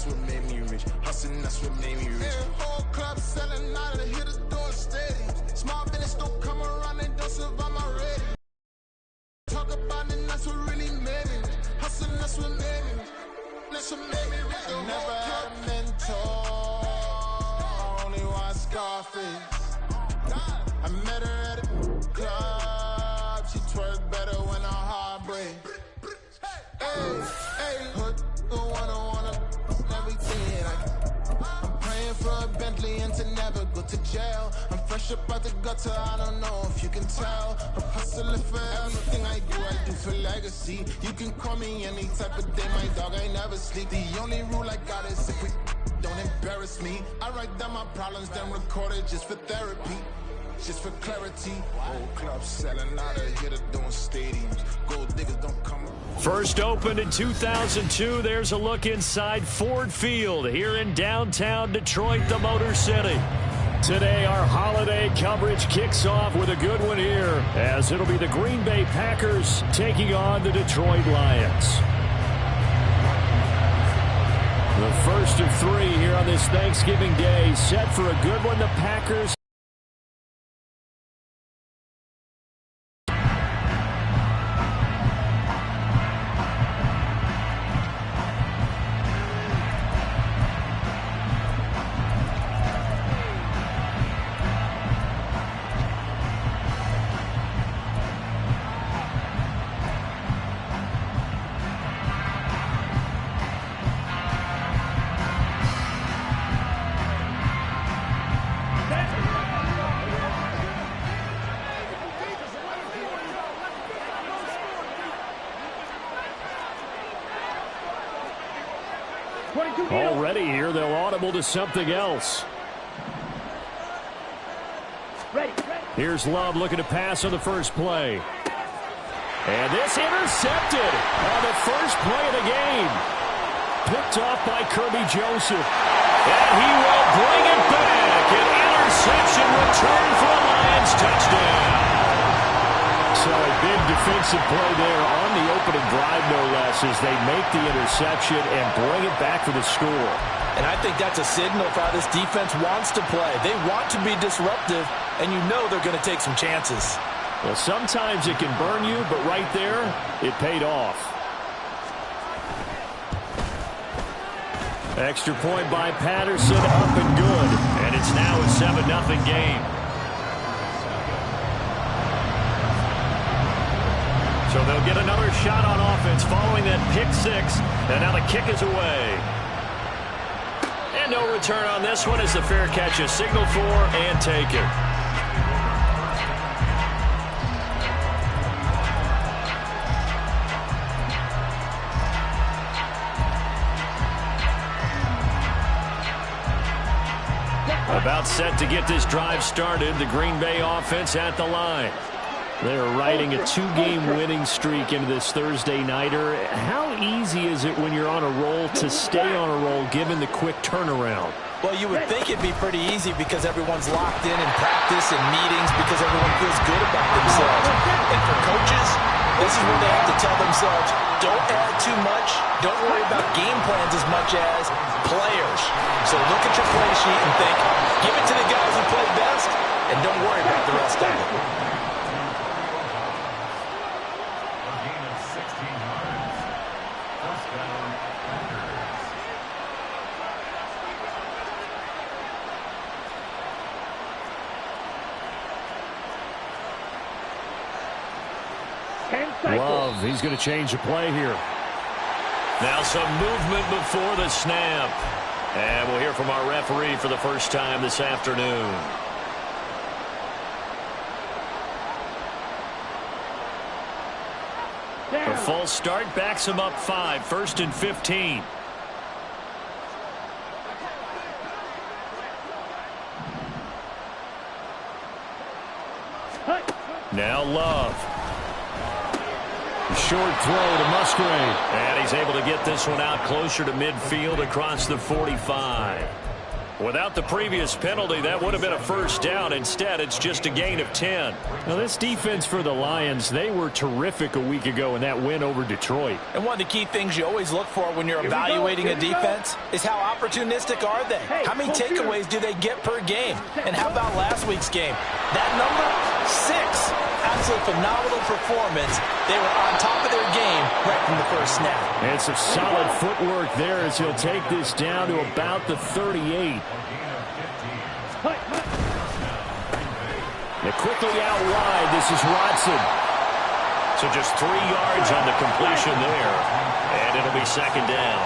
that's what made me rich. Hustling, that's what made me rich. Yeah, whole club selling out of the hitters doing stadiums. Small business don't come around, they don't survive my rating. Talk about it, that's what really made me rich. Hustling, that's what made me rich. That's what made me rich. I never had a mentor, only one Scarface. I met her at a club, she twerk better when I'm heartbreak. Hey, hood, wanna everything. I'm praying for a Bentley and to never go to jail. I'm fresh up out the gutter, I don't know if you can tell. I'm hustling for everything I do for legacy. You can call me any type of day, my dog, I never sleep. The only rule I got is if we don't embarrass me. I write down my problems, then record it just for therapy. Just for clarity, whole club selling out of here to doing stadiums. Gold diggers don't come up. First opened in 2002. There's a look inside Ford Field here in downtown Detroit, the Motor City. Today, our holiday coverage kicks off with a good one here, as it'll be the Green Bay Packers taking on the Detroit Lions. The first of three here on this Thanksgiving Day, set for a good one. The Packers already here, they'll audible to something else. Here's Love looking to pass on the first play. And this intercepted on the first play of the game. Picked off by Kirby Joseph. And he will bring it back. An interception return for the Lions touchdown. So a big defensive play there on the opening drive, no less, as they make the interception and bring it back for the score. And I think that's a signal for how this defense wants to play. They want to be disruptive, and you know they're going to take some chances. Well, sometimes it can burn you, but right there, it paid off. Extra point by Patterson, up and good. And it's now a 7-0 game. So they'll get another shot on offense following that pick six. And now the kick is away. And no return on this one as the fair catch is signaled for and taken. About set to get this drive started. The Green Bay offense at the line. They're riding a 2-game winning streak into this Thursday nighter. How easy is it when you're on a roll to stay on a roll given the quick turnaround? Well, you would think it'd be pretty easy because everyone's locked in practice and meetings because everyone feels good about themselves. And for coaches, this is where they have to tell themselves, don't add too much. Don't worry about game plans as much as players. So look at your play sheet and think, give it to the guys who play best, and don't worry about the rest of it. Love, he's going to change the play here. Now some movement before the snap. And we'll hear from our referee for the first time this afternoon. A full start backs him up 5, 1st and 15. Now Love. Short throw to Musgrave. And he's able to get this one out closer to midfield across the 45. Without the previous penalty, that would have been a first down. Instead, it's just a gain of 10. Now, this defense for the Lions, they were terrific a week ago in that win over Detroit. And one of the key things you always look for when you're evaluating a defense is how opportunistic are they? How many takeaways do they get per game? And how about last week's game? That number, 6. Absolutely phenomenal performance. They were on top of their game right from the first snap. And some solid footwork there as he'll take this down to about the 38. They're quickly out wide. This is Watson. So just 3 yards on the completion there. And it'll be second down.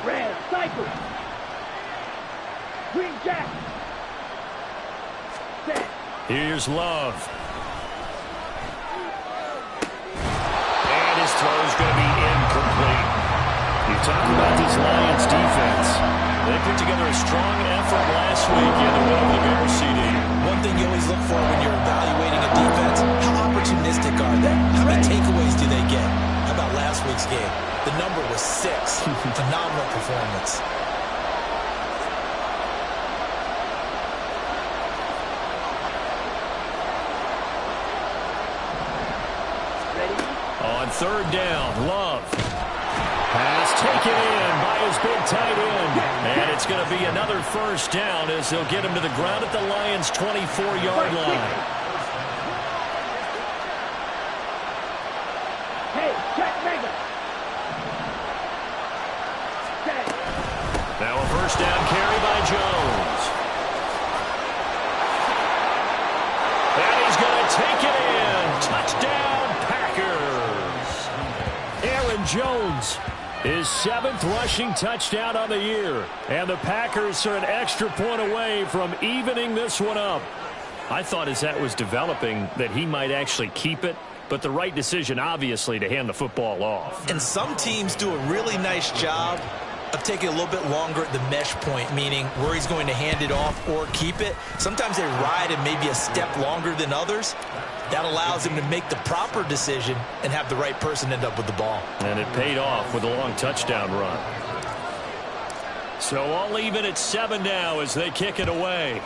Red cycle. Green jack. Set. Here's Love. And his throw is going to be incomplete. You talk about this Lions defense. They put together a strong effort last week in the win over the Bears CD. One thing you always look for when you're evaluating a defense, how opportunistic are they? How many takeaways do they get? How about last week's game? The number was 6. Phenomenal performance. On third down, Love. Pass taken in by his big tight end. And it's going to be another first down as they'll get him to the ground at the Lions' 24-yard line. Hey, check mega. Now a first down carry by Jones. And he's going to take it in. Touchdown, Packers. Aaron Jones, his 7th rushing touchdown on the year. And the Packers are an extra point away from evening this one up. I thought as that was developing that he might actually keep it, but the right decision, obviously, to hand the football off. And some teams do a really nice job of taking a little bit longer at the mesh point, meaning where he's going to hand it off or keep it. Sometimes they ride it maybe a step longer than others. That allows him to make the proper decision and have the right person end up with the ball. And it paid off with a long touchdown run. So all even at 7 now as they kick it away.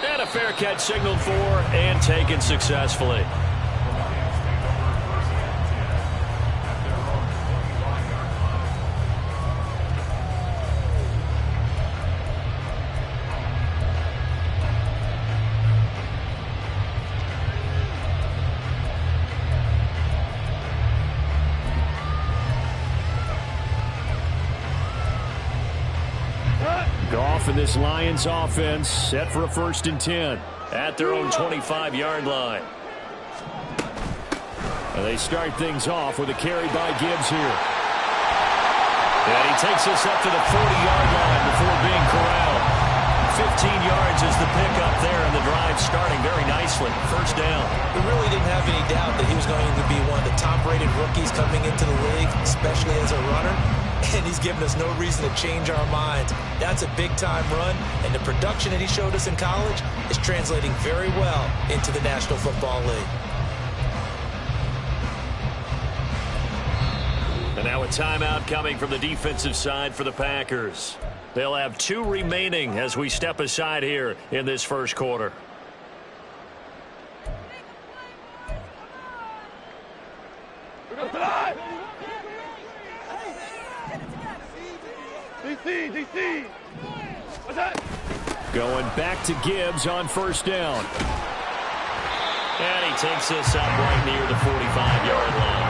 And a fair catch signaled for and taken successfully. Goff and this Lions offense set for a 1st and 10. At their own 25-yard line. And they start things off with a carry by Gibbs here. And he takes us up to the 40-yard line before being corralled. 15 yards is the pickup there, and the drive starting very nicely. First down. We really didn't have any doubt that he was going to be one of the top-rated rookies coming into the league, especially as a runner. And he's given us no reason to change our minds. That's a big-time run, and the production that he showed us in college is translating very well into the National Football League. And now a timeout coming from the defensive side for the Packers. They'll have 2 remaining as we step aside here in this first quarter. DC. What's that? Going back to Gibbs on first down. And he takes us up right near the 45-yard line.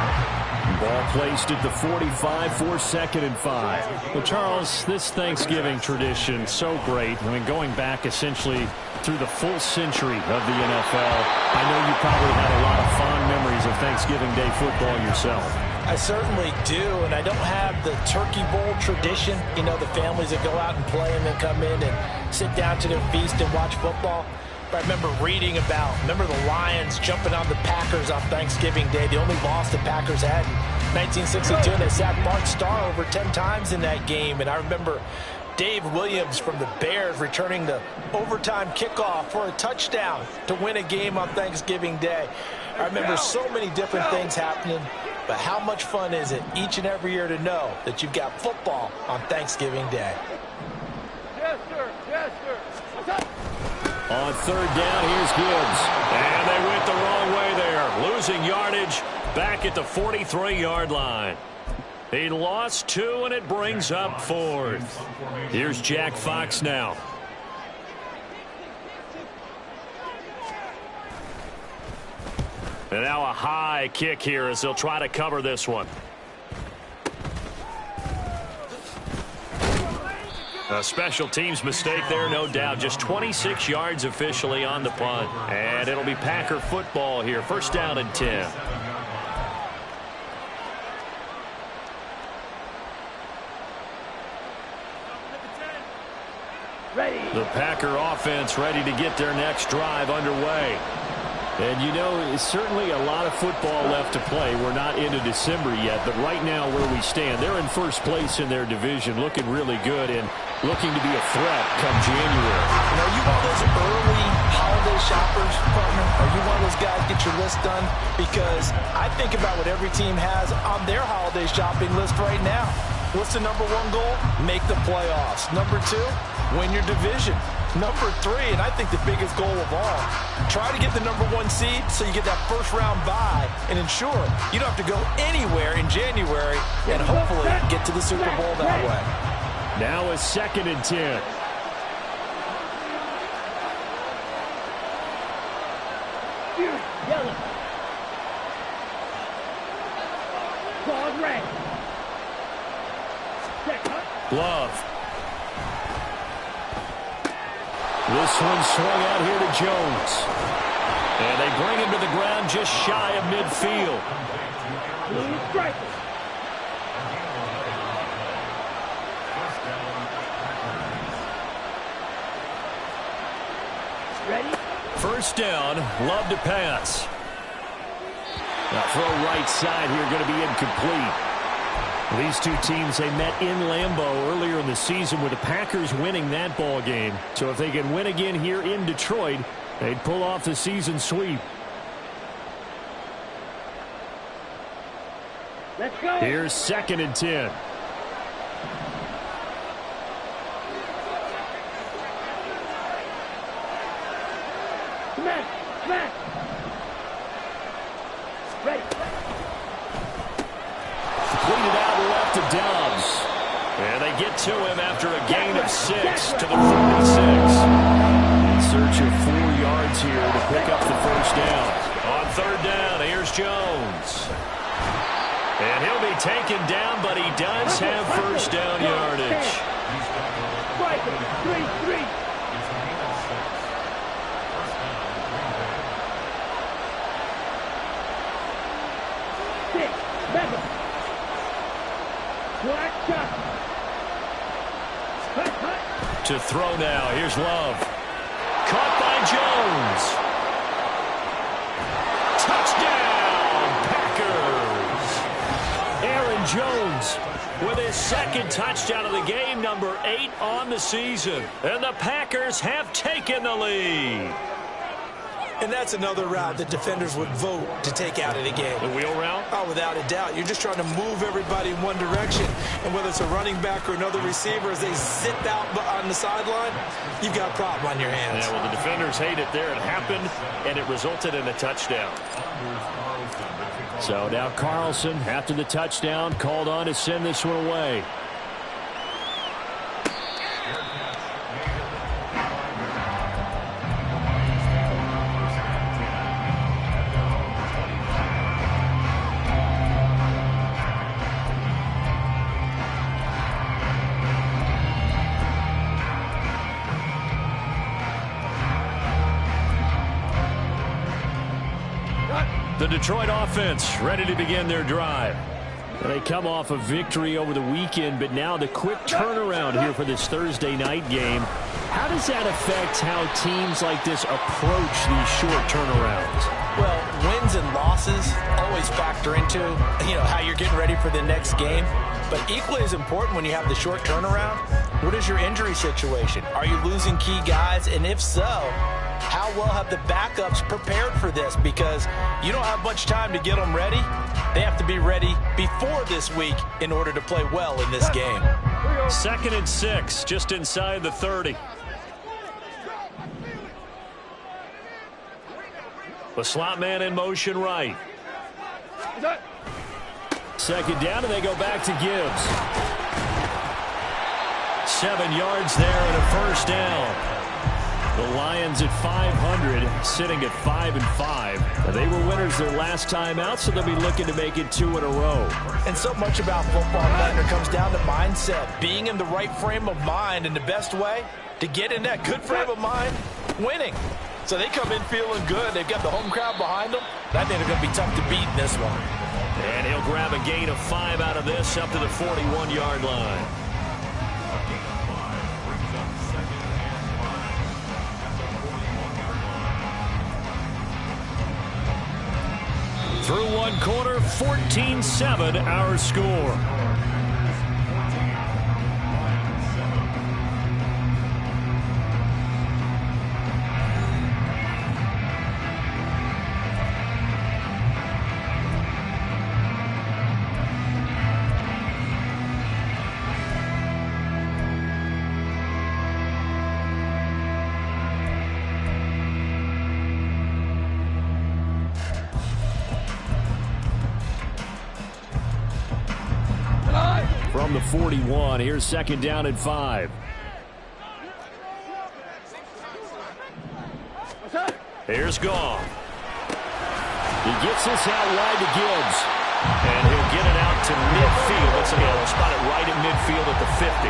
Ball placed at the 45 for 2nd and 5. Well, Charles, this Thanksgiving tradition, so great. I mean, going back essentially through the full century of the NFL. I know you probably had a lot of fond memories of Thanksgiving Day football yourself. I certainly do, and I don't have the Turkey Bowl tradition. You know, the families that go out and play and then come in and sit down to their feast and watch football. But I remember reading about, the Lions jumping on the Packers on Thanksgiving Day, the only loss the Packers had in 1962, and they sacked Bart Starr over 10 times in that game. And I remember Dave Williams from the Bears returning the overtime kickoff for a touchdown to win a game on Thanksgiving Day. I remember so many different things happening, but how much fun is it each and every year to know that you've got football on Thanksgiving Day? Yes, sir. Yes, sir. What's up? On third down, here's Gibbs. And they went the wrong way there. Losing yardage back at the 43-yard line. He lost 2, and it brings up 4th. Here's Jack Fox now. And now a high kick here as they'll try to cover this one. A special teams mistake there, no doubt. Just 26 yards officially on the punt. And it'll be Packer football here. First down and 10. Ready. The Packer offense ready to get their next drive underway. And, you know, it's certainly a lot of football left to play. We're not into December yet, but right now where we stand, they're in first place in their division, looking really good and looking to be a threat come January. You know, you one of those early holiday shoppers, partner? Are you one of those guys get your list done? Because I think about what every team has on their holiday shopping list right now. What's the number 1 goal? Make the playoffs. Number 2, win your division. Number 3, and I think the biggest goal of all, try to get the number 1 seed so you get that first round bye and ensure you don't have to go anywhere in January and hopefully get to the Super Bowl that way. Now a 2nd and 10. Yellow. Claws red. Love. This one swung out here to Jones. And they bring him to the ground just shy of midfield. Blue striker. Ready? First down, Love to pass. Now throw right side here, going to be incomplete. These two teams, they met in Lambeau earlier in the season with the Packers winning that ball game. So if they can win again here in Detroit, they'd pull off the season sweep. Let's go. Here's 2nd and 10. Smash. Smash. Ready. Completed out left to Dobbs. And they get to him after a gain of 6 to the 46. In search of 4 yards here to pick up the first down. On third down, here's Jones. And he'll be taken down, but he does have first down yardage. Striker. 3-3. To throw now. Here's Love. Caught by Jones. Touchdown, Packers. Aaron Jones with his 2nd touchdown of the game, number 8 on the season. And the Packers have taken the lead. And that's another route that defenders would vote to take out of the game. The wheel route? Oh, without a doubt. You're just trying to move everybody in one direction. And whether it's a running back or another receiver, as they zip out on the sideline, you've got a problem on your hands. Yeah, well, the defenders hate it there. It happened, and it resulted in a touchdown. So now Carlson, after the touchdown, called on to send this one away. The Detroit offense ready to begin their drive. They come off a victory over the weekend, but now the quick turnaround here for this Thursday night game. How does that affect how teams like this approach these short turnarounds? Well, wins and losses always factor into, how you're getting ready for the next game. But equally as important when you have the short turnaround, what is your injury situation? Are you losing key guys? And if so, how well have the backups prepared for this? Because you don't have much time to get them ready. They have to be ready before this week in order to play well in this game. 2nd and 6, just inside the 30. The slot man in motion right. 2nd down, and they go back to Gibbs. 7 yards there and a 1st down. The Lions at 500, sitting at 5-5. They were winners their last time out, so they'll be looking to make it 2 in a row. And so much about football, Leonard, comes down to mindset. Being in the right frame of mind, and the best way to get in that good frame of mind, winning. So they come in feeling good. They've got the home crowd behind them. That means they're going to be tough to beat in this one. And he'll grab a gain of 5 out of this up to the 41-yard line. Through 1 quarter, 14-7 our score. From the 41, here's 2nd down and 5. Here's Goff. He gets this out wide to Gibbs. And he'll get it out to midfield. Let's see, he'll spot it right at midfield at the 50.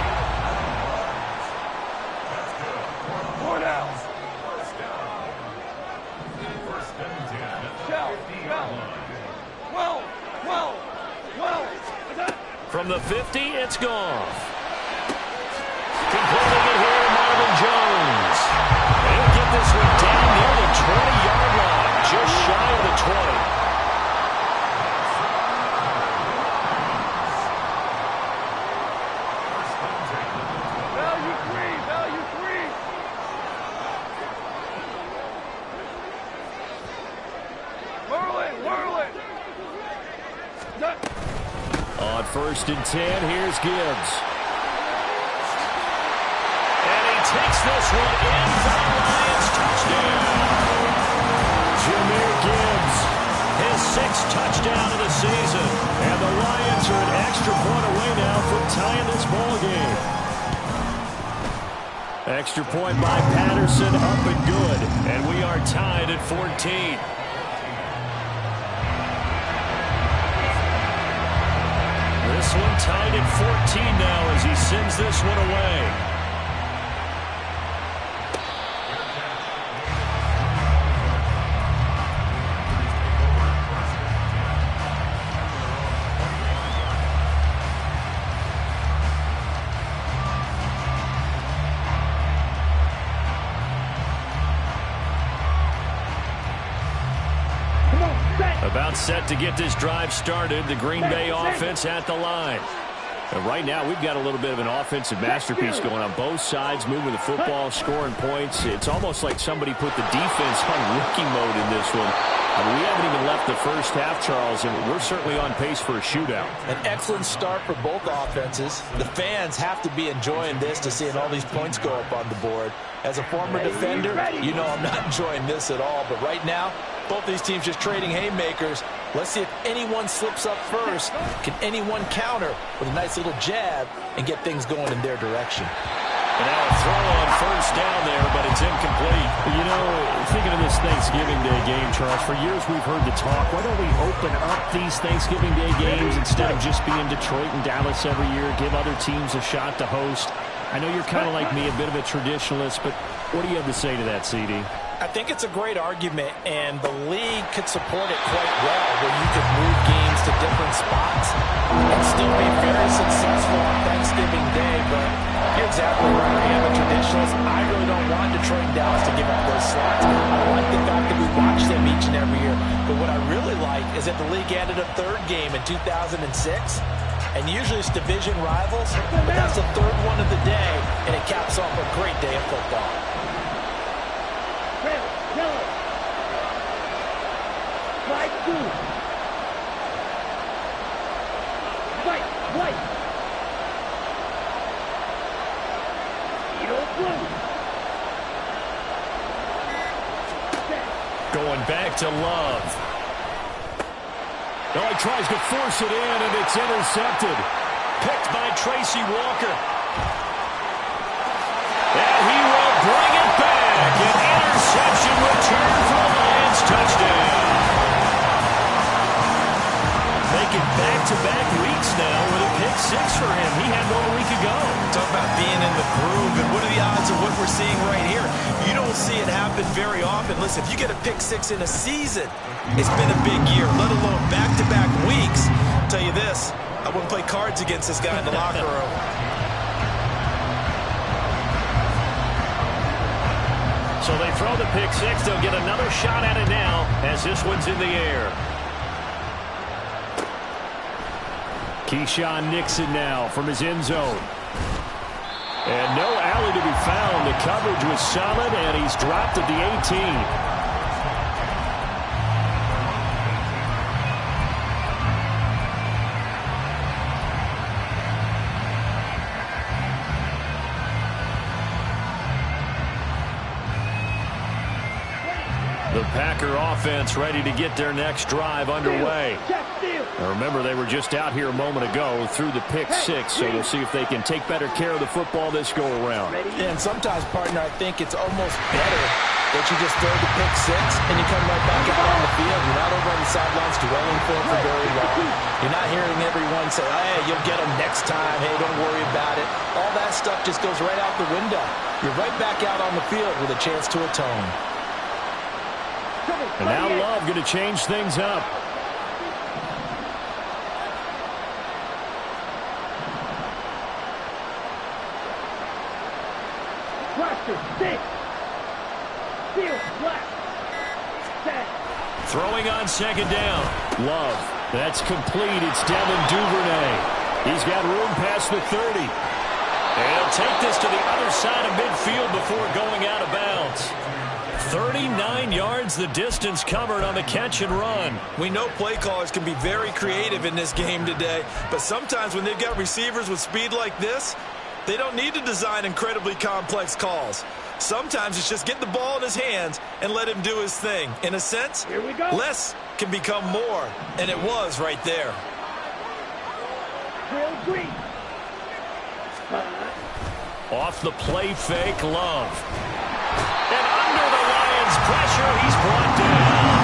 4 down. From the 50, it's Goff. Completing it here, Marvin Jones. He'll get this one down near the 20-yard line, just shy of the 20. On 1st and 10, here's Gibbs. And he takes this one in for the Lions touchdown. Jahmyr Gibbs, his 6th touchdown of the season. And the Lions are an extra point away now from tying this ball game. Extra point by Patterson, up and good. And we are tied at 14. This one tied at 14 now as he sends this one away. About set to get this drive started. The Green Bay offense at the line. And right now, we've got a little bit of an offensive masterpiece going on both sides, moving the football, scoring points. It's almost like somebody put the defense on rookie mode in this one. I mean, we haven't even left the first half, Charles, and we're certainly on pace for a shootout. An excellent start for both offenses. The fans have to be enjoying this to seeing all these points go up on the board. As a former defender, you know I'm not enjoying this at all. But right now, both these teams just trading haymakers. Let's see if anyone slips up first. Can anyone counter with a nice little jab and get things going in their direction? And now a throw on 1st down there, but it's incomplete. You know, thinking of this Thanksgiving Day game, Charles, for years we've heard the talk. Why don't we open up these Thanksgiving Day games instead of just being Detroit and Dallas every year, give other teams a shot to host? I know you're kind of like me, a bit of a traditionalist, but what do you have to say to that, CD? I think it's a great argument, and the league could support it quite well, where you could move games to to different spots and still be very successful on Thanksgiving Day. But you're exactly right. I am a traditionalist. I really don't want Detroit and Dallas to give up those slots. I like the fact that we watch them each and every year. But what I really like is that the league added a third game in 2006. And usually it's division rivals, but that's the third one of the day, and it caps off a great day of football. Red, yellow. Flag blue. White. Yellow, blue. Going back to Love. Oh, he tries to force it in, and it's intercepted. Picked by Tracy Walker. And he will bring it back. An interception return for the Lions. Touchdown. Making back-to-back weeks now with a pick six for him. He had one a week ago. Talk about being in the groove, and what are the odds of what we're seeing right here? You don't see it happen very often. Listen, if you get a pick six in a season, it's been a big year, let alone back-to-back weeks. I'll tell you this, I wouldn't play cards against this guy in the locker room. So they throw the pick six. They'll get another shot at it now as this one's in the air. Keyshawn Nixon now from his end zone. And no alley to be found. The coverage was solid, and he's dropped at the 18. The Packer offense ready to get their next drive underway. Now remember, they were just out here a moment ago through the pick six, so we'll see if they can take better care of the football this go-around. Yeah, and sometimes, partner, I think it's almost better that you just throw the pick six and you come right back out on the field. You're not over on the sidelines dwelling for very long. You're not hearing everyone say, hey, you'll get them next time. Hey, don't worry about it. All that stuff just goes right out the window. You're right back out on the field with a chance to atone. And now Love going to change things up. Throwing on second down. Love. That's complete. It's Devin Duvernay. He's got room past the 30. And he'll take this to the other side of midfield before going out of bounds. 39 yards the distance covered on the catch and run. We know play callers can be very creative in this game today, but sometimes when they've got receivers with speed like this, they don't need to design incredibly complex calls. Sometimes it's just get the ball in his hands and let him do his thing. In a sense, here we go. Less can become more, and it was right there. Green. Off the play fake, Love. And under the Lions' pressure, he's brought down.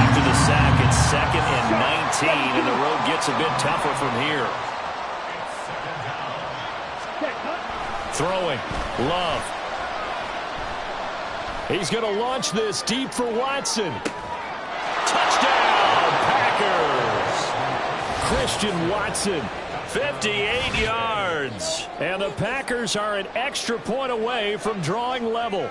After the sack, it's 2nd and 19, and the road gets a bit tougher from here. Throwing, Love. He's going to launch this deep for Watson. Touchdown, Packers. Christian Watson, 58 yards. And the Packers are an extra point away from drawing level.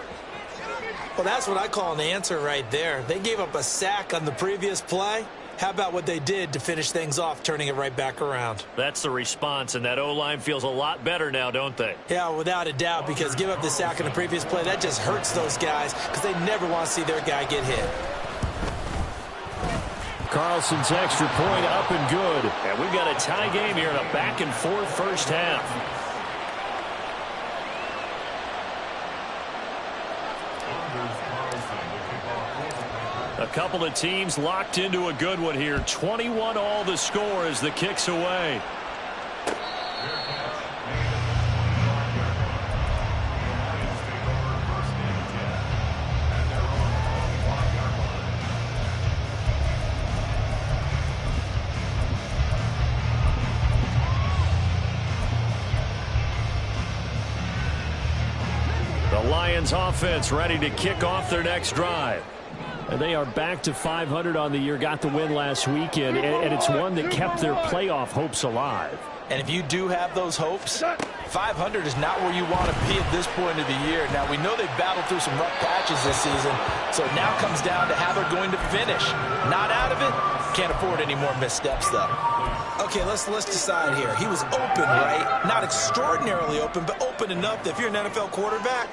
Well, that's what I call an answer right there. They gave up a sack on the previous play. How about what they did to finish things off, turning it right back around? That's the response, and that O-line feels a lot better now, don't they? Yeah, without a doubt, because give up the sack on the previous play, that just hurts those guys because they never want to see their guy get hit. Carlson's extra point up and good. And we've got a tie game here in a back-and-forth first half. A couple of teams locked into a good one here. 21 all the score as the kick's away. The Lions offense ready to kick off their next drive. And they are back to 500 on the year, got the win last weekend, and it's one that kept their playoff hopes alive. And if you do have those hopes, 500 is not where you want to be at this point of the year. Now, we know they've battled through some rough patches this season, so it now comes down to how they're going to finish. Not out of it. Can't afford any more missteps, though. Okay, let's decide here. He was open, right? Not extraordinarily open, but open enough that if you're an NFL quarterback,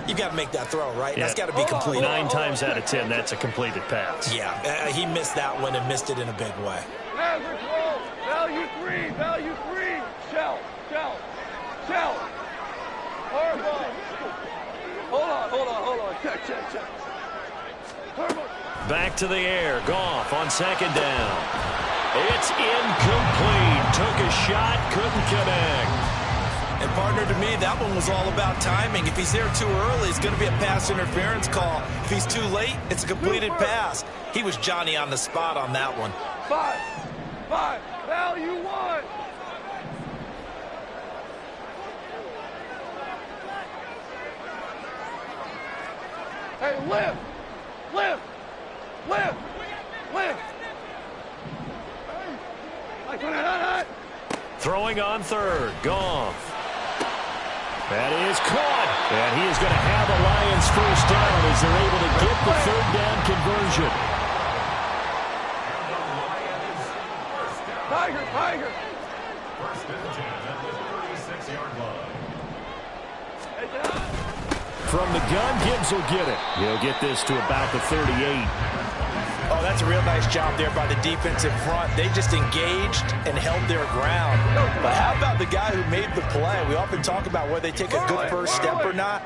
you got to make that throw, right? That's got to be complete. 9 times out of 10, that's a completed pass. Yeah, he missed that one and missed it in a big way. Average roll. Value 3. Value 3. Shell. Hardball. Hold on. Check. Back to the air. Goff on second down. It's incomplete. Took a shot, couldn't connect. And partner, to me, that one was all about timing. If he's there too early, it's going to be a pass interference call. If he's too late, it's a completed pass. He was Johnny on the spot on that one. 5. Value 1. Hey, lift. Throwing on third. Goff. That is caught. And he is going to have the Lions first down as they're able to get the third down conversion. Tiger. From the gun, Gibbs will get it. He'll get this to about the 38. Oh, that's a real nice job there by the defensive front. They just engaged and held their ground. But how about the guy who made the play? We often talk about whether they take a good first step or not.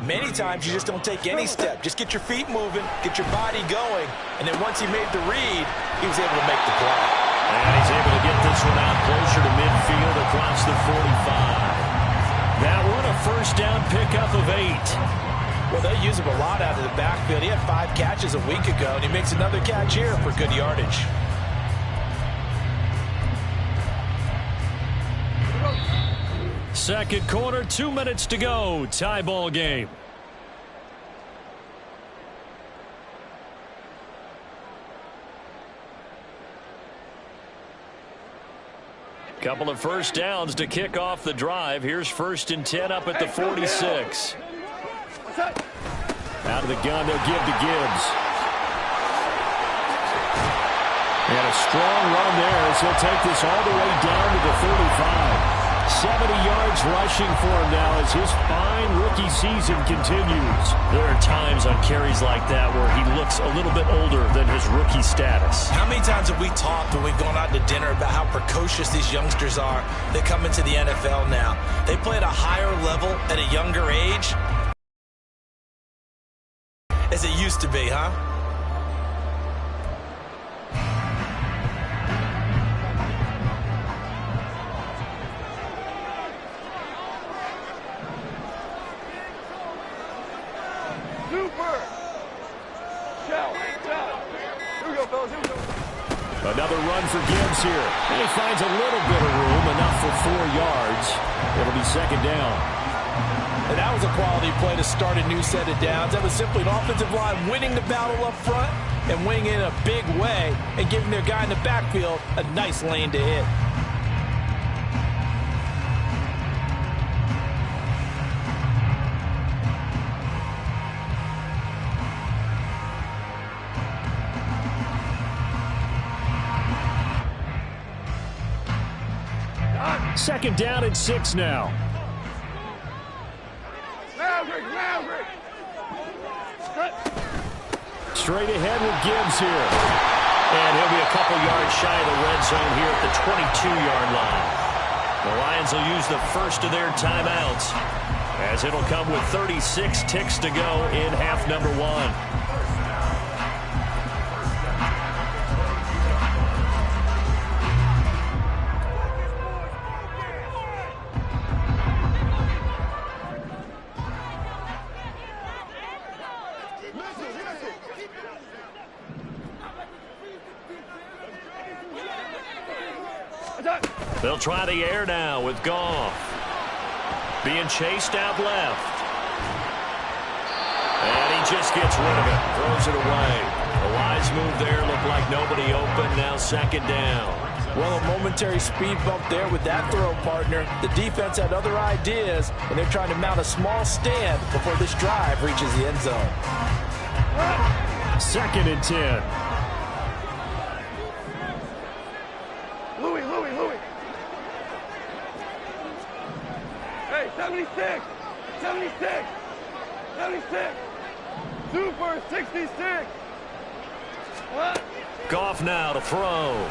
Many times you just don't take any step. Just get your feet moving, get your body going, and then once he made the read, he was able to make the play. And he's able to get this one out closer to midfield across the 45. That one a first down pickup of 8. Well, they use him a lot out of the backfield. He had 5 catches a week ago, and he makes another catch here for good yardage. Second quarter, 2 minutes to go. Tie ball game. Couple of first downs to kick off the drive. Here's 1st and 10 up at the 46. Out of the gun, they'll give to Gibbs. And a strong run there as he'll take this all the way down to the 35. 70 yards rushing for him now as his fine rookie season continues. There are times on carries like that where he looks a little bit older than his rookie status. How many times have we talked when we've gone out to dinner about how precocious these youngsters are that come into the NFL now? They play at a higher level at a younger age as it used to be, huh? Super. Shell. Here we go, fellas. Here we go. Another run for Gibbs here. And he finds a little bit of room, enough for 4 yards. It'll be second down. And that was a quality play to start a new set of downs. That was simply an offensive line winning the battle up front and winning in a big way and giving their guy in the backfield a nice lane to hit. Second down and 6 now. Maverick. Straight ahead with Gibbs here. And he'll be a couple yards shy of the red zone here at the 22-yard line. The Lions will use the first of their timeouts as it'll come with 36 ticks to go in half number 1. They'll try the air now with Goff. Being chased out left. And he just gets rid of it. Throws it away. A wise move there. Looked like nobody open. Now second down. Well, a momentary speed bump there with that throw, partner. The defense had other ideas, and they're trying to mount a small stand before this drive reaches the end zone. 2nd and 10. Louis. Hey, 76. Super 66. What? Goff now to throw.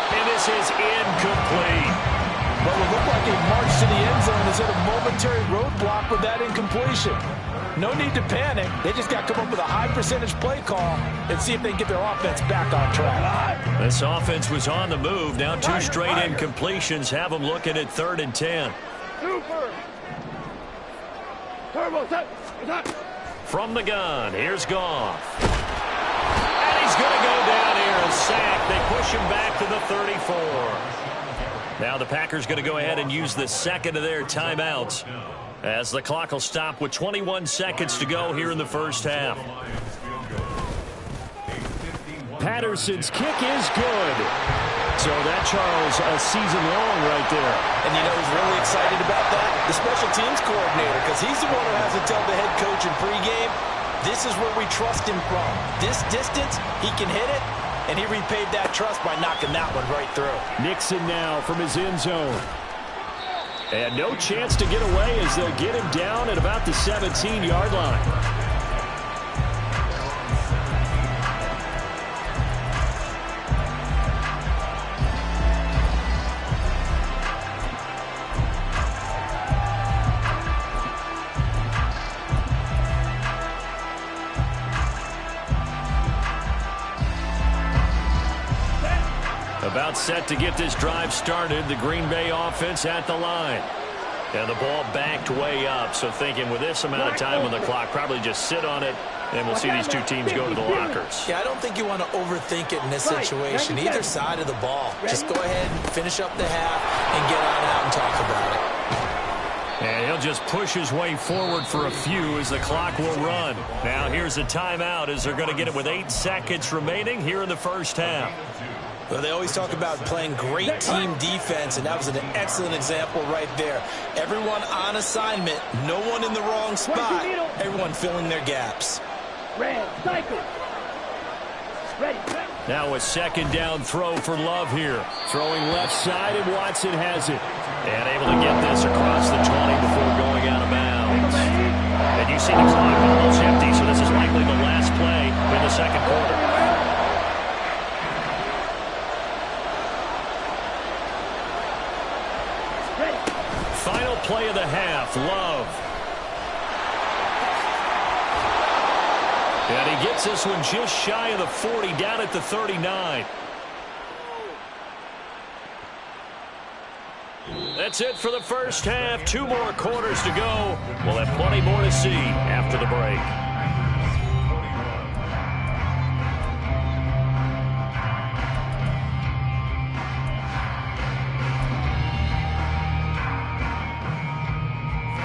And this is incomplete. Well, it looked like a march to the end zone is at a momentary roadblock with that incompletion. No need to panic. They just got to come up with a high percentage play call and see if they can get their offense back on track. This offense was on the move. Now 2 straight incompletions have them looking at 3rd and 10. Super. Turbo set. From the gun, here's Goff. And he's going to go down here, a sack. They push him back to the 34. Now the Packers going to go ahead and use the second of their timeouts as the clock will stop with 21 seconds to go here in the first half. Patterson's kick is good. So that, Charles, a season long right there. And you know who's really excited about that? The special teams coordinator, because he's the one who has to tell the head coach in pregame, this is where we trust him from. This distance, he can hit it, and he repaid that trust by knocking that one right through. Nixon now from his end zone. And no chance to get away as they'll get him down at about the 17-yard line. About set to get this drive started. The Green Bay offense at the line. And the ball backed way up. So thinking with this amount of time on the clock, probably just sit on it, and we'll see these two teams go to the lockers. Yeah, I don't think you want to overthink it in this situation. Either side of the ball. Just go ahead and finish up the half and get on out and talk about it. And he'll just push his way forward for a few as the clock will run. Now here's a timeout as they're going to get it with 8 seconds remaining here in the first half. Well, they always talk about playing great team defense, and that was an excellent example right there. Everyone on assignment, no one in the wrong spot, everyone filling their gaps. Red, cycle. Ready. Now a second down throw for Love here. Throwing left side, and Watson has it. And able to get this across the 20 before going out of bounds. And you see the clock almost empty, so this is likely the last play in the second quarter. Final play of the half, Love. And he gets this one just shy of the 40, down at the 39. That's it for the first half. 2 more quarters to go. We'll have plenty more to see after the break.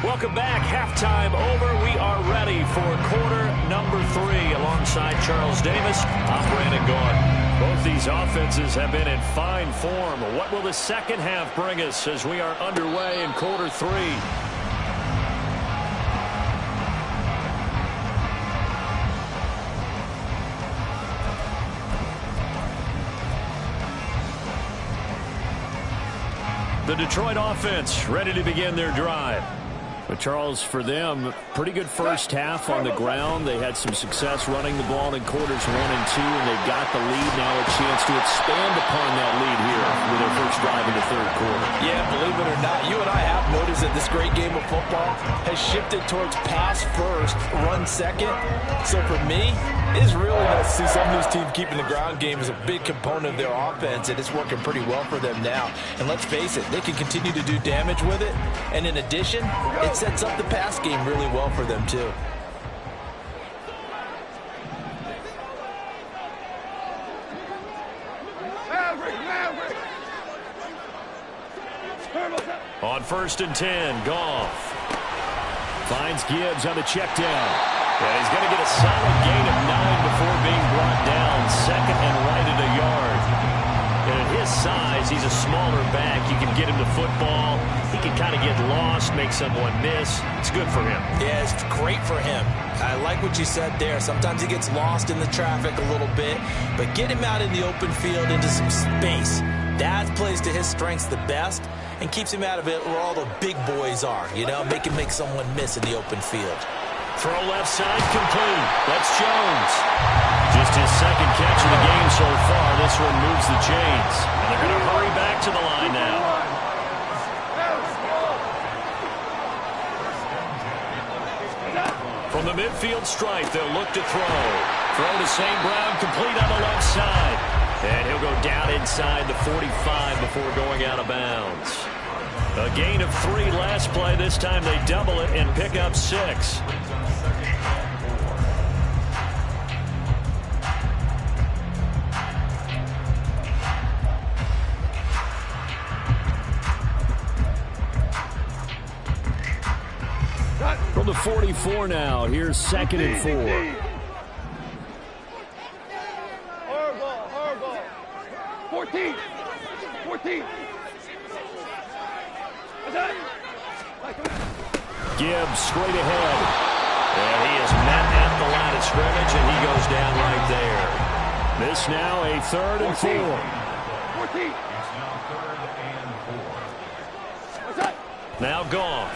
Welcome back. Halftime over. We are ready for quarter number 3 alongside Charles Davis. I'm Brandon Gaudin. Both these offenses have been in fine form. What will the second half bring us as we are underway in quarter 3? The Detroit offense ready to begin their drive. But Charles, for them, pretty good first half on the ground. They had some success running the ball in quarters 1 and 2, and they got the lead. Now a chance to expand upon that lead here with their first drive in the third quarter. Yeah, believe it or not, you and I have noticed that this great game of football has shifted towards pass first, run second. So for me, it's really nice to see some of these teams keeping the ground game as a big component of their offense, and it's working pretty well for them now. And let's face it, they can continue to do damage with it. And in addition, it sets up the pass game really well for them too. Maverick. On 1st and 10, Goff. Finds Gibbs on the check down. And he's going to get a solid gain of 9 before being brought down. Second and right at a yard. And at his size, he's a smaller back. You can get him to football. He can kind of get lost, make someone miss. It's good for him. Yeah, it's great for him. I like what you said there. Sometimes he gets lost in the traffic a little bit, but get him out in the open field into some space. That plays to his strengths the best and keeps him out of it where all the big boys are, you know, make someone miss in the open field. Throw left side complete. That's Jones. Just his second catch of the game so far. This one moves the chains. And they're going to hurry back to the line now. From the midfield stripe, they'll look to throw. Throw to St. Brown, complete on the left side. And he'll go down inside the 45 before going out of bounds. A gain of 3 last play. This time they double it and pick up 6. From the 44 now, here's 2nd and 4. Hard ball. 14. Gibbs straight ahead. And he is met at the line of scrimmage, and he goes down right there. This now a 3rd and 4. 14. Now gone.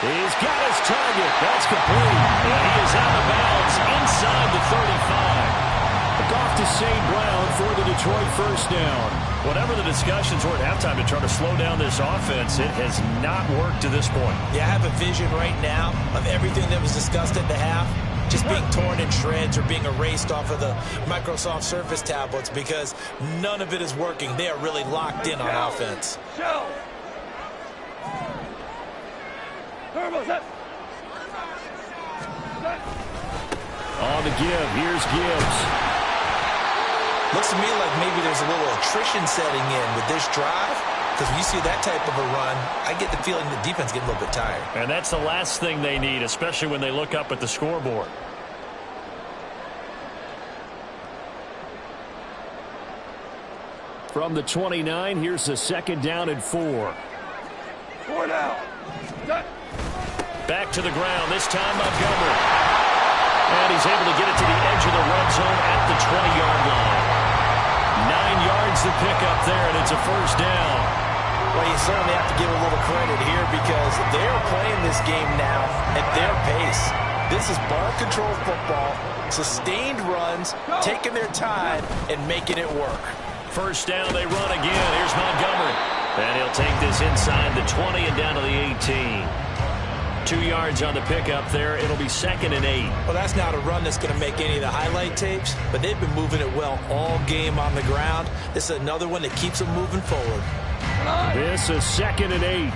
He's got his target. That's complete. And he is out of bounds inside the 35. Off to St. Brown for the Detroit first down. Whatever the discussions were at halftime to try to slow down this offense, it has not worked to this point. Yeah, I have a vision right now of everything that was discussed at the half just being torn in shreds or being erased off of the Microsoft Surface tablets because none of it is working. They are really locked in on offense. On the give, here's Gibbs. Looks to me like maybe there's a little attrition setting in with this drive. Because when you see that type of a run, I get the feeling the defense getting a little bit tired. And that's the last thing they need, especially when they look up at the scoreboard. From the 29, here's the 2nd down and 4. 4 down. Back to the ground, this time Montgomery. And he's able to get it to the edge of the red zone at the 20-yard line. 9 yards to pick up there, and it's a first down. Well, you certainly have to give a little credit here because they're playing this game now at their pace. This is ball control football, sustained runs, taking their time, and making it work. First down, they run again. Here's Montgomery. And he'll take this inside the 20 and down to the 18. 2 yards on the pickup there. It'll be 2nd and 8. Well, that's not a run that's going to make any of the highlight tapes, but they've been moving it well all game on the ground. This is another one that keeps them moving forward. This is 2nd and 8.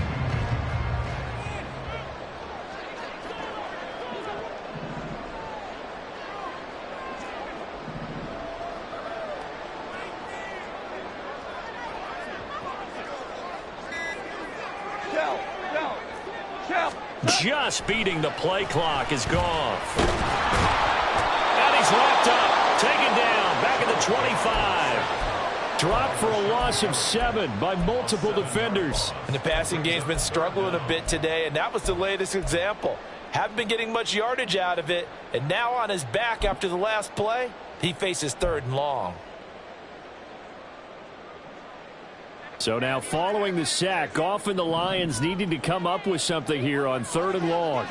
Just beating the play clock is gone. And he's wrapped up, taken down, back at the 25. Dropped for a loss of 7 by multiple defenders. And the passing game's been struggling a bit today, and that was the latest example. Haven't been getting much yardage out of it, and now on his back after the last play, he faces 3rd and long. So now following the sack, Goff and the Lions needing to come up with something here on 3rd and long.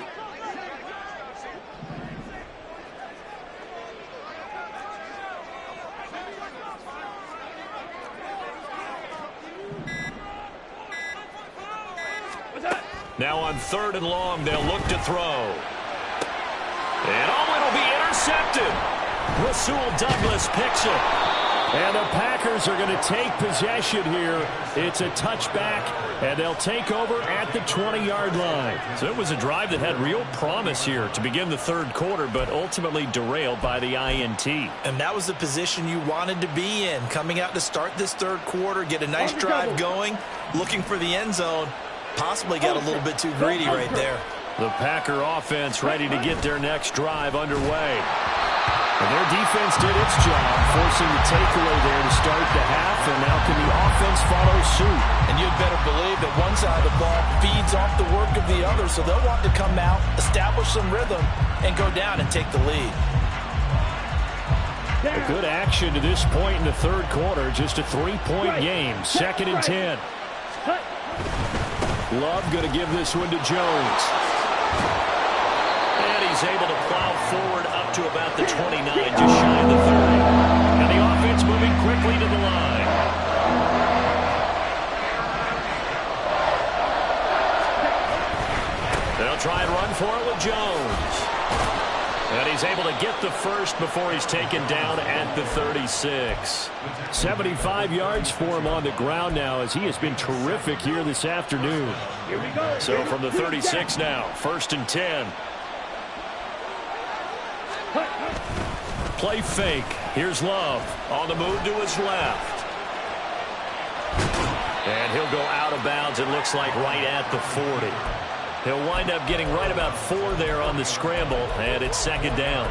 Now on 3rd and long, they'll look to throw. And it'll be intercepted. Rasul Douglas picks it. And the Packers are going to take possession here. It's a touchback, and they'll take over at the 20-yard line. So it was a drive that had real promise here to begin the 3rd quarter, but ultimately derailed by the INT. And that was the position you wanted to be in, coming out to start this 3rd quarter, get a nice drive going, looking for the end zone. Possibly got a little bit too greedy right there. The Packer offense ready to get their next drive underway. And their defense did its job, forcing the takeaway there to start the half, and now can the offense follow suit? And you'd better believe that one side of the ball feeds off the work of the other, so they'll want to come out, establish some rhythm, and go down and take the lead. A good action to this point in the third quarter. Just a 3-point game. 2nd and 10. Love going to give this one to Jones. And he's able to plow forward up to about the 29, just shy of the 30. And the offense moving quickly to the line. They'll try and run for it with Jones. And he's able to get the first before he's taken down at the 36. 75 yards for him on the ground now, as he has been terrific here this afternoon. So from the 36 now, 1st and 10. Play fake. Here's Love on the move to his left. And he'll go out of bounds, it looks like right at the 40. He'll wind up getting right about 4 there on the scramble, and it's 2nd down.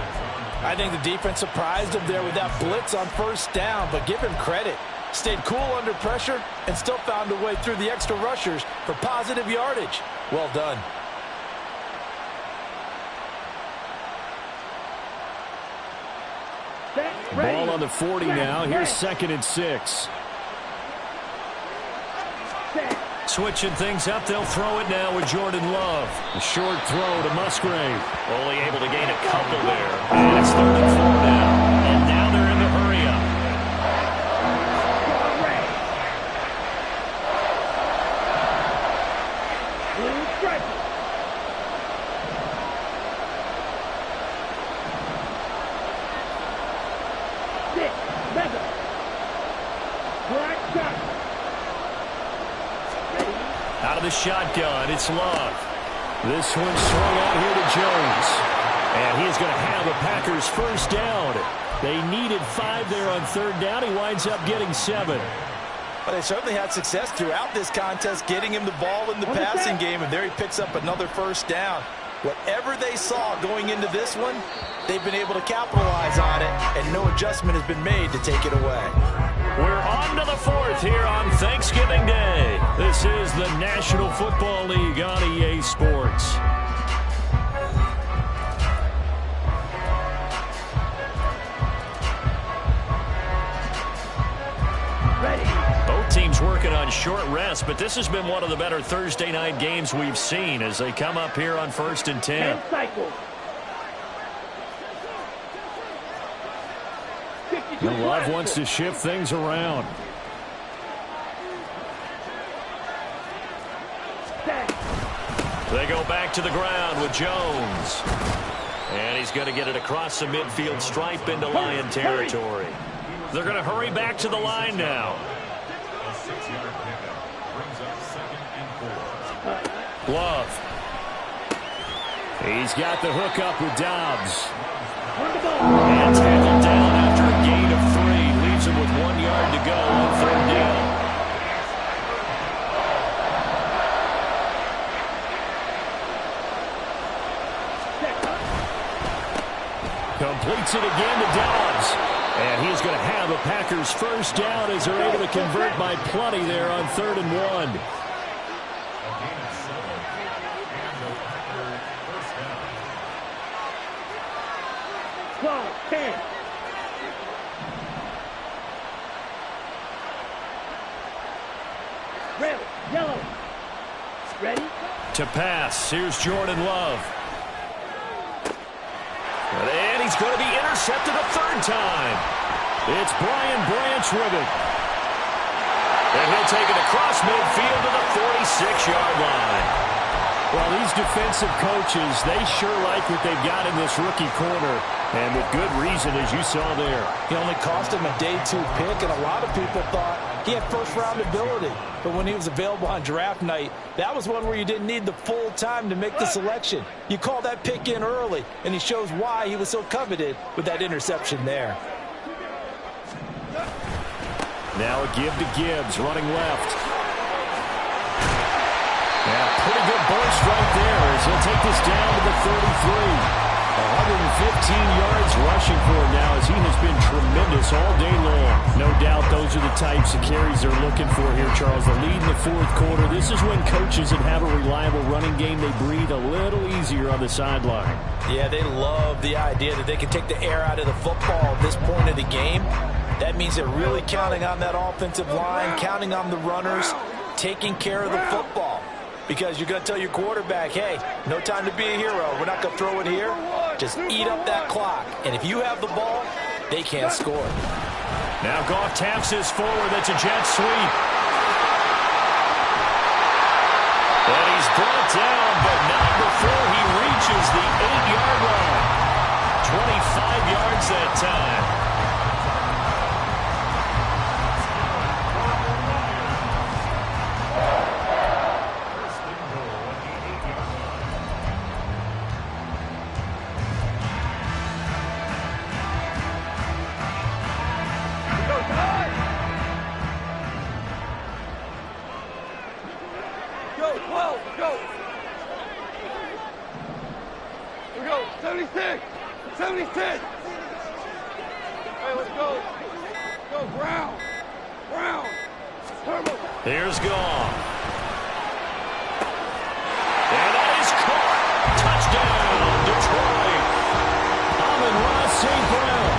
I think the defense surprised him there with that blitz on 1st down, but give him credit. Stayed cool under pressure and still found a way through the extra rushers for positive yardage. Well done. Ball on the 40 now. Here's 2nd and 6. Switching things up, they'll throw it now with Jordan Love. A short throw to Musgrave. Only able to gain a couple there. And it's 3rd and 4 now. And now they're in the hurry up. Out of the shotgun, it's Love. This one swung out here to Jones. And he is going to have a Packers first down. They needed 5 there on 3rd down. He winds up getting 7. But they certainly had success throughout this contest getting him the ball in the passing game, and there he picks up another first down. Whatever they saw going into this one, they've been able to capitalize on it, and no adjustment has been made to take it away. We're on to the 4th here on Thanksgiving Day. This is the National Football League on EA Sports. Both teams working on short rest, but this has been one of the better Thursday night games we've seen as they come up here on 1st and 10. Love wants to shift things around. They go back to the ground with Jones. And he's going to get it across the midfield stripe into Lion territory. They're going to hurry back to the line now. Love. He's got the hook up with Dobbs. And tackled down after a gain of 3. Leaves him with 1 yard to go on 3rd down. Completes it again to Dobbs. And he's going to have a Packers first down as they're able to convert by plenty there on 3rd and 1. Red, yellow. Ready? To pass. Here's Jordan Love. And he's going to be intercepted a 3rd time. It's Brian Branch with it. And he'll take it across midfield to the 46-yard line. Well, these defensive coaches, they sure like what they've got in this rookie corner. And with good reason, as you saw there. He only cost him a day 2 pick, and a lot of people thought he had first-round ability. But when he was available on draft night, that was one where you didn't need the full time to make the selection. You call that pick in early, and he shows why he was so coveted with that interception there. Now a give to Gibbs, running left. And Pretty good burst right there as he'll take this down to the 33. 115 yards rushing for him now as he has been tremendous all day long. No doubt those are the types of carries they're looking for here, Charles. The lead in the fourth quarter. This is when coaches that have a reliable running game, they breathe a little easier on the sideline. Yeah, they love the idea that they can take the air out of the football at this point of the game. That means they're really counting on that offensive line, counting on the runners, taking care of the football. Because you're going to tell your quarterback, hey, no time to be a hero. We're not going to throw it here. Just eat up that clock. And if you have the ball, they can't score. Now Goff taps this forward. That's a jet sweep. And he's brought down, but not before he reaches the 8-yard line. 25 yards that time. Here's Goff. And that is caught. Touchdown, Detroit. Amon-Ra St. Brown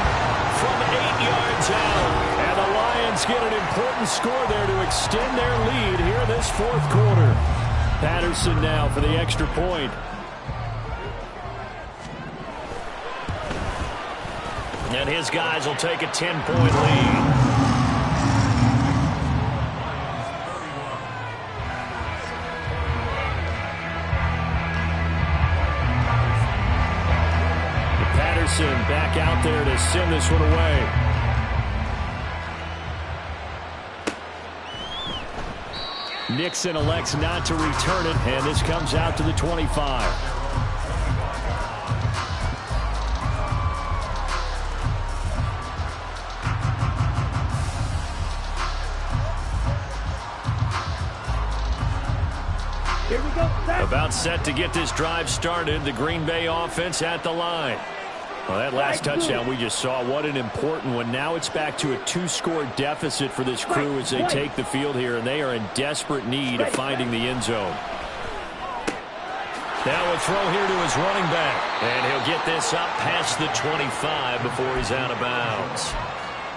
from 8 yards out. And the Lions get an important score there to extend their lead here in this fourth quarter. Patterson now for the extra point. And his guys will take a 10-point lead. Back out there to send this one away. Nixon elects not to return it, and this comes out to the 25. Here we go. About set to get this drive started. The Green Bay offense at the line. Well, that last touchdown we just saw, what an important one. Now it's back to a 2-score deficit for this crew as they take the field here, and they are in desperate need of finding the end zone. Now a throw here to his running back, and he'll get this up past the 25 before he's out of bounds.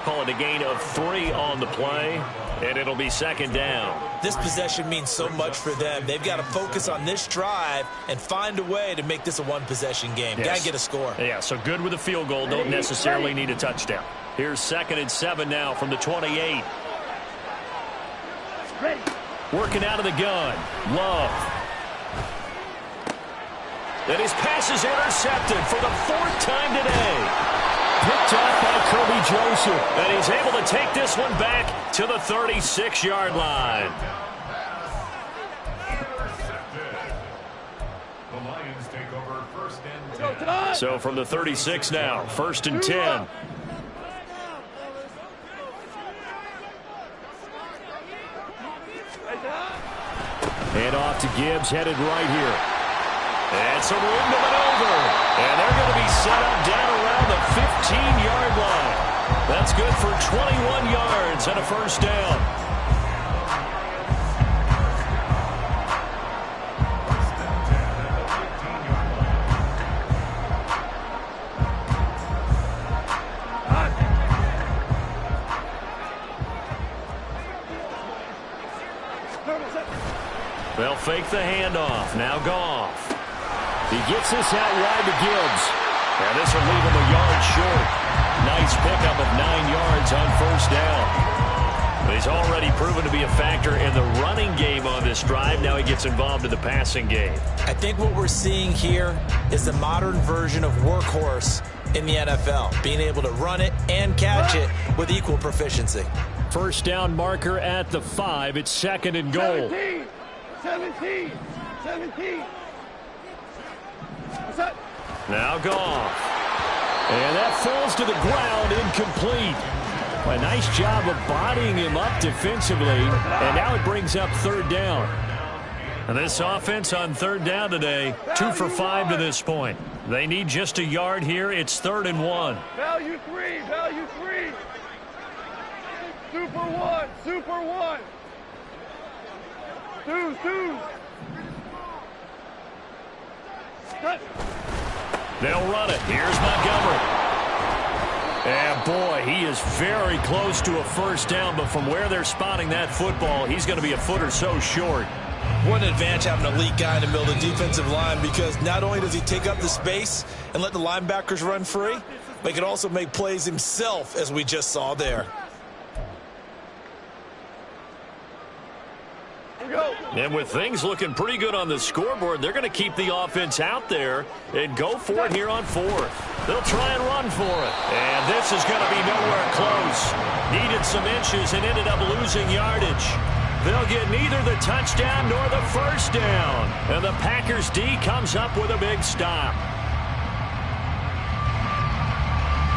Call it a gain of 3 on the play, and it'll be second down. This possession means so much for them. They've got to focus on this drive and find a way to make this a one-possession game. Yes. Got to get a score. Yeah, so good with a field goal. Don't necessarily need a touchdown. Here's 2nd and 7 now from the 28. Ready. Working out of the gun. Love. And his pass is intercepted for the 4th time today. Picked off by Kirby Joseph. And he's able to take this one back to the 36-yard line. The Lions take over 1st and 10. So from the 36 now, 1st and 10. Hand off to Gibbs, headed right here. And some room to maneuver. And they're going to be set up down around the 15-yard line. That's good for 21 yards and a first down. They'll fake the handoff. Now Goff. He gets this out wide to Gibbs. And this will leave him a yard short. Nice pickup of 9 yards on first down. He's already proven to be a factor in the running game on this drive. Now he gets involved in the passing game. I think what we're seeing here is the modern version of workhorse in the NFL. Being able to run it and catch it with equal proficiency. First down marker at the 5. It's 2nd and goal. 17. What's that? Now Goff. And that falls to the ground, incomplete. A nice job of bodying him up defensively. And now it brings up 3rd down. And this offense on third down today, 2 for 5 to this point. They need just a yard here. It's 3rd and 1. Value 3, value 3. Super 1, super 1. Two. They'll run it. Here's Montgomery. And boy, he is very close to a first down, but from where they're spotting that football, he's going to be a foot or so short. What an advantage having an elite guy in the middle of the defensive line, because not only does he take up the space and let the linebackers run free, but he can also make plays himself, as we just saw there. And with things looking pretty good on the scoreboard, they're going to keep the offense out there and go for it here on 4th. They'll try and run for it. And this is going to be nowhere close. Needed some inches and ended up losing yardage. They'll get neither the touchdown nor the first down. And the Packers D comes up with a big stop.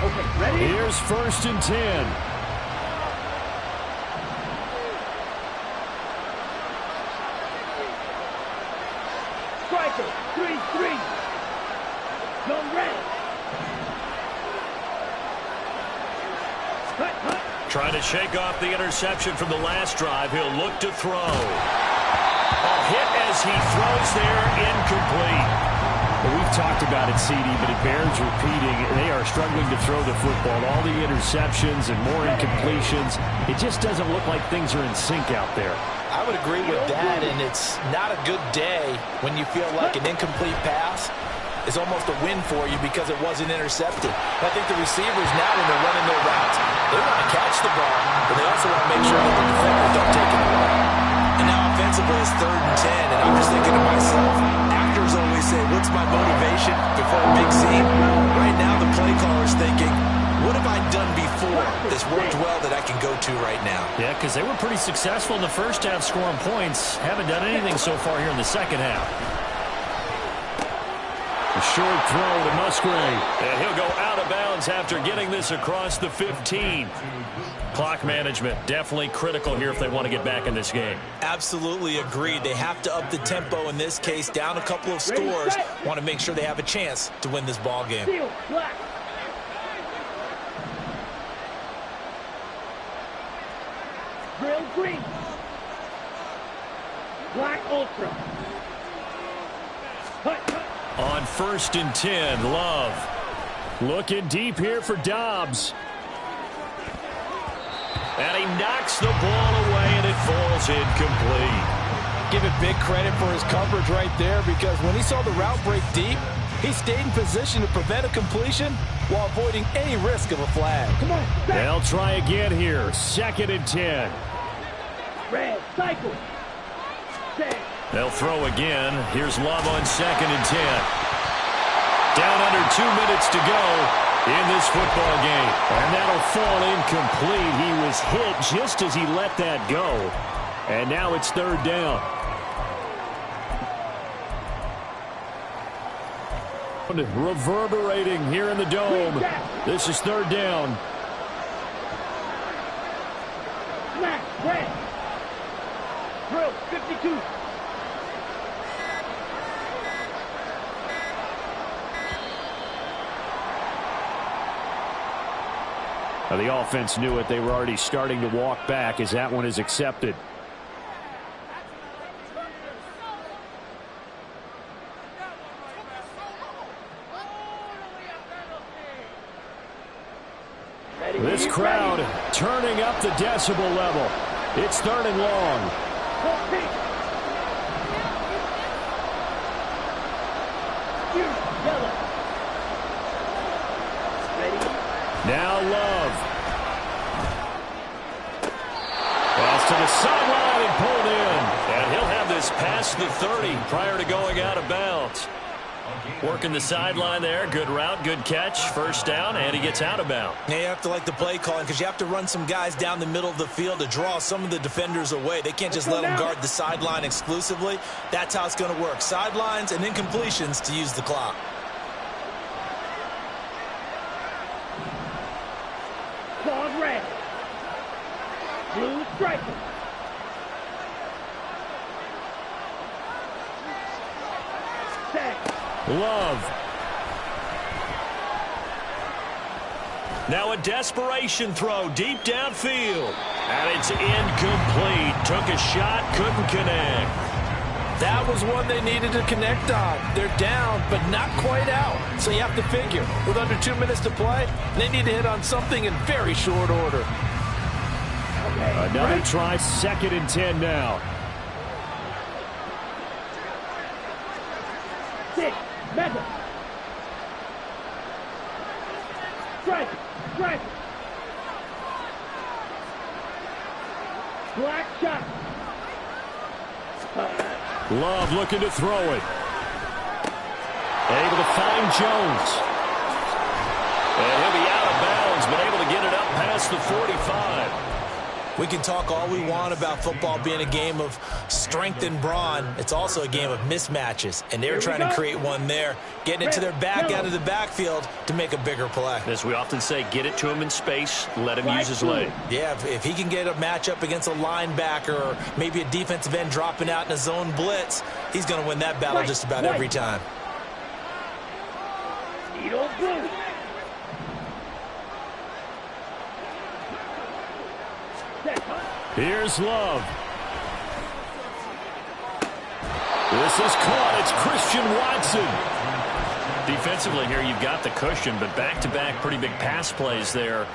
Okay, ready? Here's 1st and 10. Striker, 3-3. Come ready. Cut. Trying to shake off the interception from the last drive. He'll look to throw. A hit as he throws there, incomplete. Well, we've talked about it, CD, but it bears repeating. They are struggling to throw the football. All the interceptions and more incompletions. It just doesn't look like things are in sync out there. I would agree with that, and it's not a good day when you feel like an incomplete pass is almost a win for you because it wasn't intercepted. I think the receivers now, when they're running their routes, they want to catch the ball, but they also want to make sure that the defenders don't take it away. And now offensively it's 3rd and 10, and I'm just thinking to myself, actors always say, what's my motivation before a big scene? Right now the play caller's thinking, what have I done before that's worked well that I can go to right now? Yeah, because they were pretty successful in the first half scoring points. Haven't done anything so far here in the second half. A short throw to Musgrave. And he'll go out of bounds after getting this across the 15. Clock management definitely critical here if they want to get back in this game. Absolutely agreed. They have to up the tempo in this case, down a couple of scores. Want to make sure they have a chance to win this ball game. Black. Grill green. Black ultra. Cut. On 1st and 10, Love. Looking deep here for Dobbs. And he knocks the ball away, and it falls incomplete. Give it big credit for his coverage right there, because when he saw the route break deep, he stayed in position to prevent a completion while avoiding any risk of a flag. Come on. They'll try again here. 2nd and 10. Red. Cycle. Set. They'll throw again. Here's Love on 2nd and 10. Down under 2 minutes to go in this football game. And that'll fall incomplete. He was hit just as he let that go. And now it's 3rd down. Reverberating here in the dome. This is 3rd down. Smack. Red. Drill. 52. Now the offense knew it. They were already starting to walk back as that one is accepted. This crowd turning up the decibel level. It's 3rd and long. Now Love. Pass to the sideline and pulled in. And he'll have this past the 30 prior to going out of bounds. Working the sideline there. Good route, good catch. First down, and he gets out of bounds. Now you have to like the play calling, because you have to run some guys down the middle of the field to draw some of the defenders away. They can't just let them guard the sideline exclusively. That's how it's going to work. Sidelines and incompletions to use the clock. Claws red. Blue striker. Love. Now a desperation throw deep downfield. And it's incomplete. Took a shot, couldn't connect. That was one they needed to connect on. They're down, but not quite out. So you have to figure, with under 2 minutes to play, they need to hit on something in very short order. Another try, 2nd and 10 now. Six, method. Strike, strike. Black shot. Love looking to throw it. Able to find Jones. And he'll be out of bounds, but able to get it up past the 45. We can talk all we want about football being a game of strength and brawn. It's also a game of mismatches, and they're trying to create one there, getting it to their back out of the backfield to make a bigger play. As we often say, get it to him in space, let him use his leg. Yeah, if he can get a matchup against a linebacker or maybe a defensive end dropping out in a zone blitz, he's going to win that battle just about every time. Here's Love. This is caught. It's Christian Watson. Defensively here, you've got the cushion, but back-to-back pretty big pass plays there.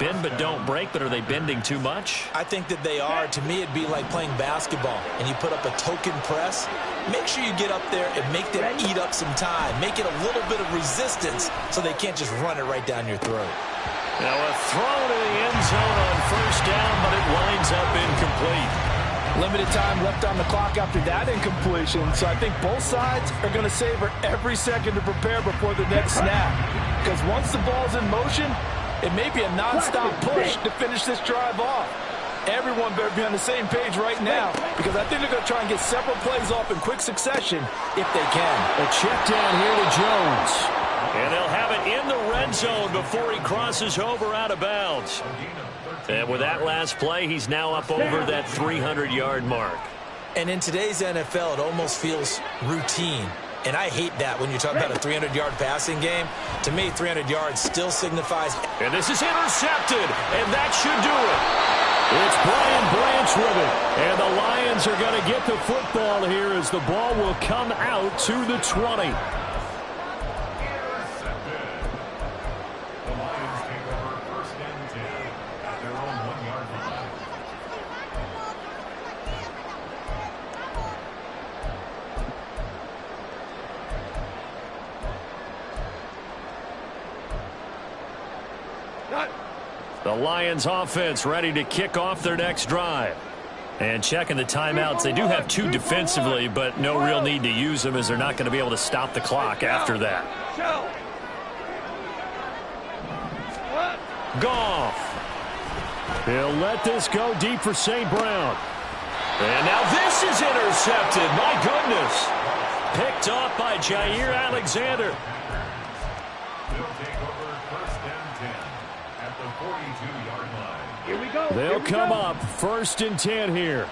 Bend but don't break, but are they bending too much? I think that they are. To me, it'd be like playing basketball, and you put up a token press. Make sure you get up there and make them eat up some time. Make it a little bit of resistance so they can't just run it right down your throat. Now a throw to the end zone on 1st down, but it winds up incomplete. Limited time left on the clock after that incompletion, so I think both sides are going to savor every second to prepare before the next snap. Because once the ball's in motion, it may be a non-stop push to finish this drive off. Everyone better be on the same page right now, because I think they're going to try and get several plays off in quick succession if they can. A check down here to Jones. And they'll have it in the red zone before he crosses over out of bounds. And with that last play, he's now up over that 300-yard mark. And in today's NFL, it almost feels routine. And I hate that when you talk about a 300-yard passing game. To me, 300 yards still signifies. And this is intercepted, and that should do it. It's Brian Branch with it. And the Lions are going to get the football here as the ball will come out to the 20. The Lions offense ready to kick off their next drive. And checking the timeouts. They do have 2 defensively, but no real need to use them as they're not going to be able to stop the clock after that. Goff. He'll let this go deep for St. Brown. And now this is intercepted. My goodness. Picked off by Jair Alexander. Here we go. They'll come up 1st and 10 here.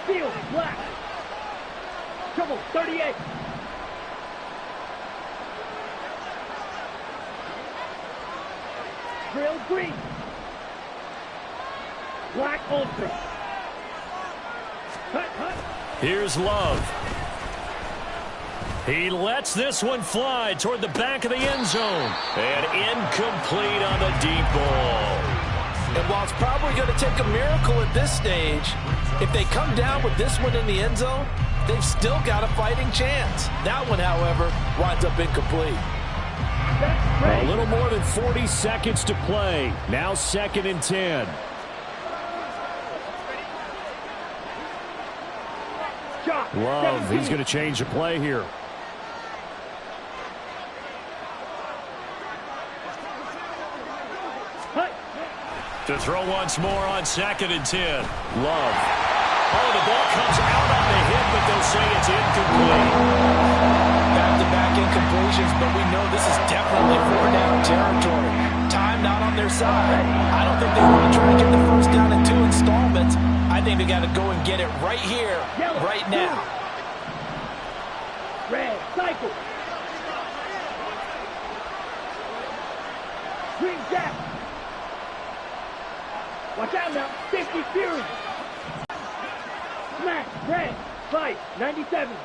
Field black. Trouble 38. Drill green. Black ultra. Hut, hut. Here's Love. He lets this one fly toward the back of the end zone. And incomplete on the deep ball. And while it's probably going to take a miracle at this stage, if they come down with this one in the end zone, they've still got a fighting chance. That one, however, winds up incomplete. A little more than 40 seconds to play. Now 2nd and 10. Love, he's going to change the play here. To throw once more on 2nd and 10. Love. Oh, the ball comes out on the hit, but they'll say it's incomplete. Back-to-back incompletions, but we know this is definitely 4-down territory. Time not on their side. I don't think they want to try to get the first down in 2 installments. I think they got to go and get it right here, right now. Red, cycle. Green jack. Watch out now. 50 Fury. Smash, red, fight, 97.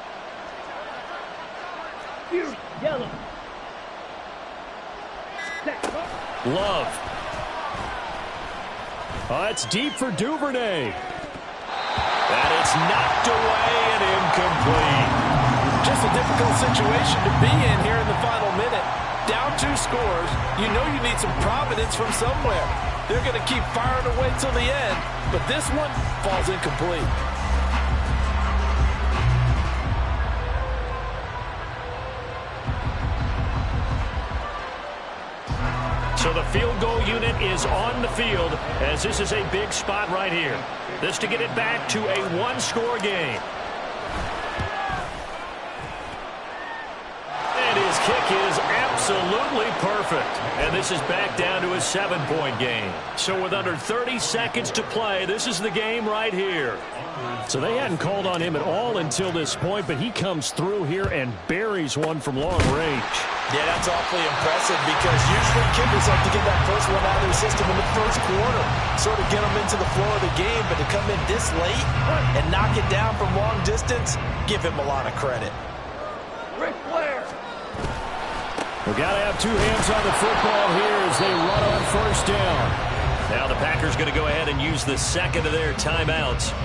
Fury, yellow. Love. Oh, it's deep for Duvernay. And it's knocked away and incomplete. Just a difficult situation to be in here in the final minute. Down 2 scores, you know you need some providence from somewhere. They're going to keep firing away till the end, but this one falls incomplete. So the field goal unit is on the field as this is a big spot right here. This to get it back to a 1-score game. And his kick is absolutely perfect. And this is back down to a 7-point game. So with under 30 seconds to play, this is the game right here. So they hadn't called on him at all until this point, but he comes through here and buries one from long range. Yeah, that's awfully impressive because usually kickers like to get that first one out of their system in the first quarter, sort of get them into the flow of the game, but to come in this late and knock it down from long distance, give him a lot of credit. Ric Flair. We got to have 2 hands on the football here as they run on first down. Now the Packers going to go ahead and use the second of their timeouts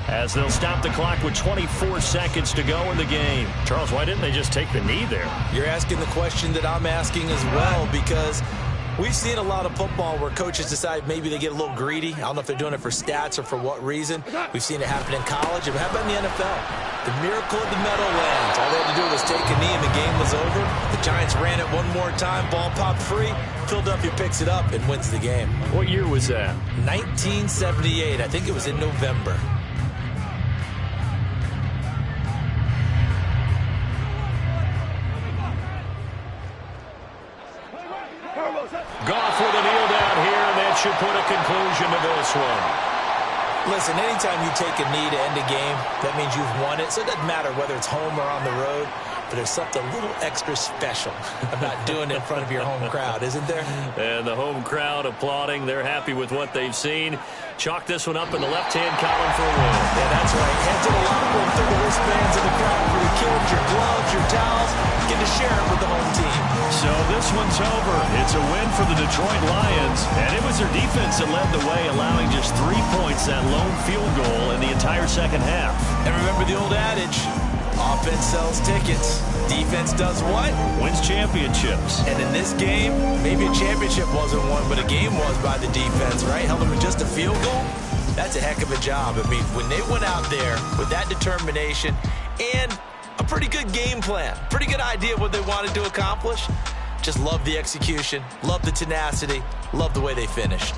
as they'll stop the clock with 24 seconds to go in the game. Charles, why didn't they just take the knee there? You're asking the question that I'm asking as well, because we've seen a lot of football where coaches decide maybe they get a little greedy. I don't know if they're doing it for stats or for what reason. We've seen it happen in college. How about in the NFL? The miracle of the Meadowlands. All they had to do was take a knee and the game was over. The Giants ran it one more time. Ball popped free. Philadelphia picks it up and wins the game. What year was that? 1978. I think it was in November. Goff with a kneel down here, and that should put a conclusion to this one. Listen, anytime you take a knee to end a game, that means you've won it. So it doesn't matter whether it's home or on the road, but there's something a little extra special about doing it in front of your home crowd, isn't there? And the home crowd applauding. They're happy with what they've seen. Chalk this one up in the left-hand column for a win. Yeah, that's right. Head to the locker room, through the wristbands in the crowd for your kids, your gloves, your towels. Get to share it with the home team. So this one's over. It's a win for the Detroit Lions, and it was their defense that led the way, allowing just 3 points, that lone field goal in the entire second half. And remember the old adage, offense sells tickets. Defense does what? Wins championships. And in this game, maybe a championship wasn't won, but a game was by the defense, right? Held them with just a field goal. That's a heck of a job. I mean, when they went out there with that determination and a pretty good game plan, pretty good idea of what they wanted to accomplish, just love the execution, love the tenacity, love the way they finished.